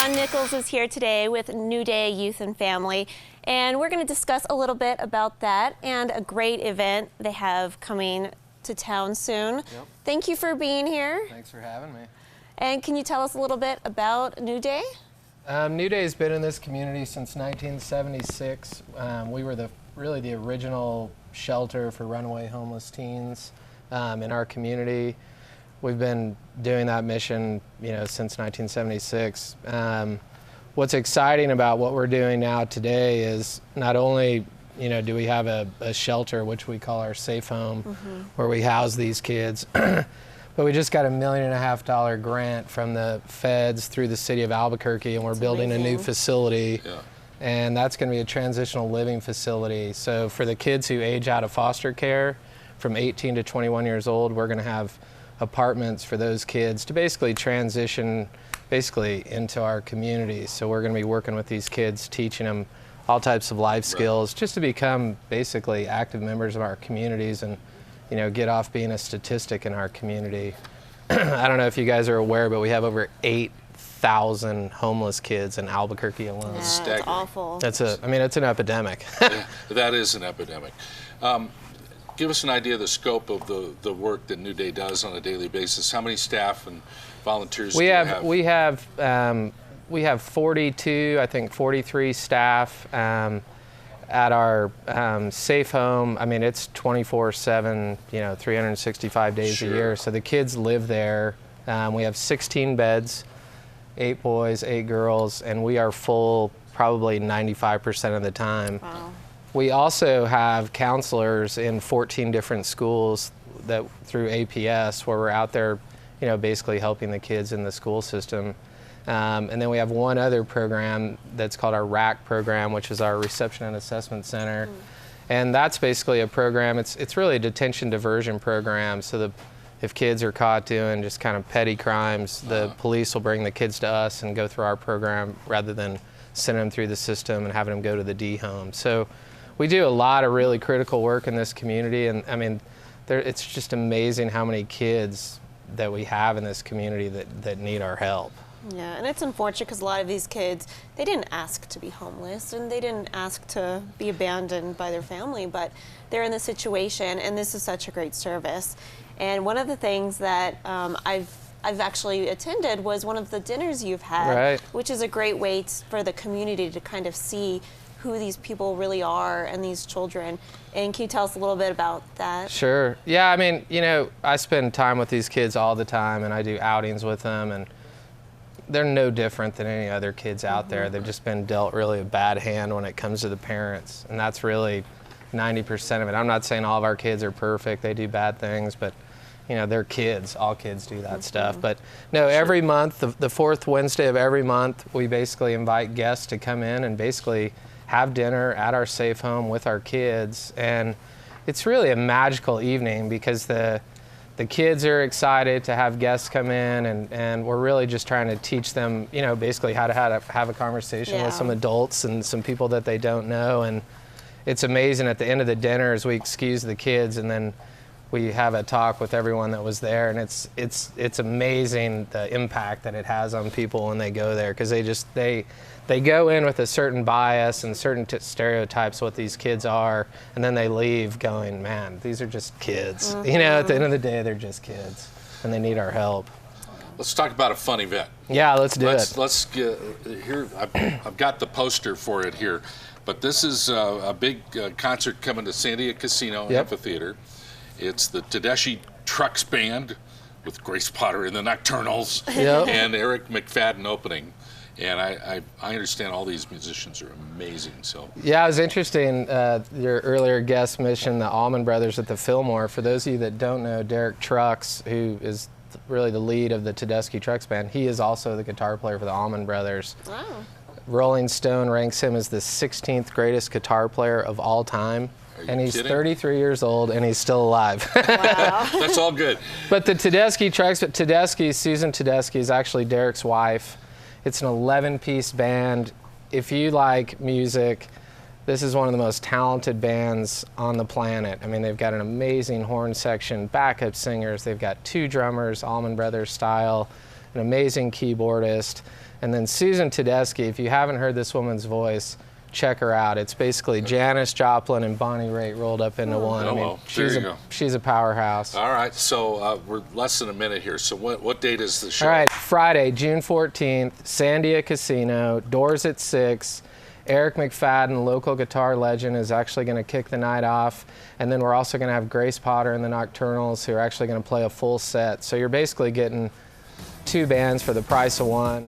John Nichols is here today with New Day Youth and Family, and we're going to discuss a little bit about that and a great event they have coming to town soon. Yep. Thank you for being here. Thanks for having me. And can you tell us a little bit about New Day? New Day's been in this community since 1976. We were really the original shelter for runaway homeless teens in our community. We've been doing that mission, since 1976. What's exciting about what we're doing now today is not only, do we have a shelter, which we call our safe home, where we house these kids, but we just got a $1.5 million grant from the feds through the city of Albuquerque, and we're building a new facility. Yeah. And that's going to be a transitional living facility. So for the kids who age out of foster care from 18 to 21 years old, we're going to have apartments for those kids to basically transition into our community. So we're going to be working with these kids, teaching them all types of life skills, just to become basically active members of our communities and get off being a statistic in our community. I don't know if you guys are aware, but we have over 8,000 homeless kids in Albuquerque alone. Yeah, that's awful. It's an epidemic. That is an epidemic. Give us an idea of the scope of the work that New Day does on a daily basis. How many staff and volunteers do you have? We have 42, I think 43 staff at our safe home. It's 24/7, 365 days a year. So the kids live there. We have 16 beds, 8 boys, 8 girls, and we are full probably 95% of the time. Wow. We also have counselors in 14 different schools that through APS, where we're out there, basically helping the kids in the school system. And then we have one other program that's called our RAC program, which is our Reception and Assessment Center. And that's basically a program, it's really a detention diversion program. So if kids are caught doing just kind of petty crimes, the police will bring the kids to us and go through our program rather than sending them through the system and having them go to the D home. So we do a lot of really critical work in this community, and it's just amazing how many kids that we have in this community that need our help. Yeah, and it's unfortunate because a lot of these kids, they didn't ask to be homeless and they didn't ask to be abandoned by their family, but they're in this situation, and this is such a great service. And one of the things that I've actually attended was one of the dinners you've had, which is a great way for the community to kind of see who these people really are and these children. And can you tell us a little bit about that? Sure. Yeah, I spend time with these kids all the time, and I do outings with them, and they're no different than any other kids out there. They've just been dealt really a bad hand when it comes to the parents, and that's really 90% of it. I'm not saying all of our kids are perfect. They do bad things, but they're kids. All kids do that stuff. But no, every month, the fourth Wednesday of every month, we basically invite guests to come in and basically have dinner at our safe home with our kids. And it's really a magical evening because the kids are excited to have guests come in, and we're really just trying to teach them, basically how to have a conversation with some adults and some people that they don't know. And it's amazing at the end of the dinner as we excuse the kids, and then we have a talk with everyone that was there, and it's amazing the impact that it has on people when they go there, because they go in with a certain bias and certain stereotypes of what these kids are, and then they leave going, man, these are just kids. At the end of the day, they're just kids, and they need our help. Let's talk about a fun event. Yeah, let's do it. Let's get here. I've got the poster for it here, but this is a big concert coming to Sandia Casino Amphitheater. It's the Tedeschi Trucks Band with Grace Potter and the Nocturnals and Eric McFadden opening. And I understand all these musicians are amazing. So yeah, it was interesting. Your earlier guest mentioned the Allman Brothers at the Fillmore. For those of you that don't know, Derek Trucks, who is really the lead of the Tedeschi Trucks Band, he is also the guitar player for the Allman Brothers. Wow. Rolling Stone ranks him as the 16th greatest guitar player of all time. And he's kidding? 33 years old, and he's still alive. Wow. That's all good. But the Tedeschi Trucks, Susan Tedeschi is actually Derek's wife. It's an 11-piece band. If you like music, this is one of the most talented bands on the planet. They've got an amazing horn section, backup singers. They've got 2 drummers, Allman Brothers style. an amazing keyboardist. And then Susan Tedeschi, if you haven't heard this woman's voice, check her out. It's basically Janis Joplin and Bonnie Raitt rolled up into one. Oh, I mean, well, there you go. she's a powerhouse. All right, so we're less than a minute here. So what date is the show? All right, Friday, June 14th, Sandia Casino, doors at 6. Eric McFadden, local guitar legend, is actually going to kick the night off. And then we're also going to have Grace Potter and the Nocturnals, who are actually going to play a full set. So you're basically getting 2 bands for the price of one.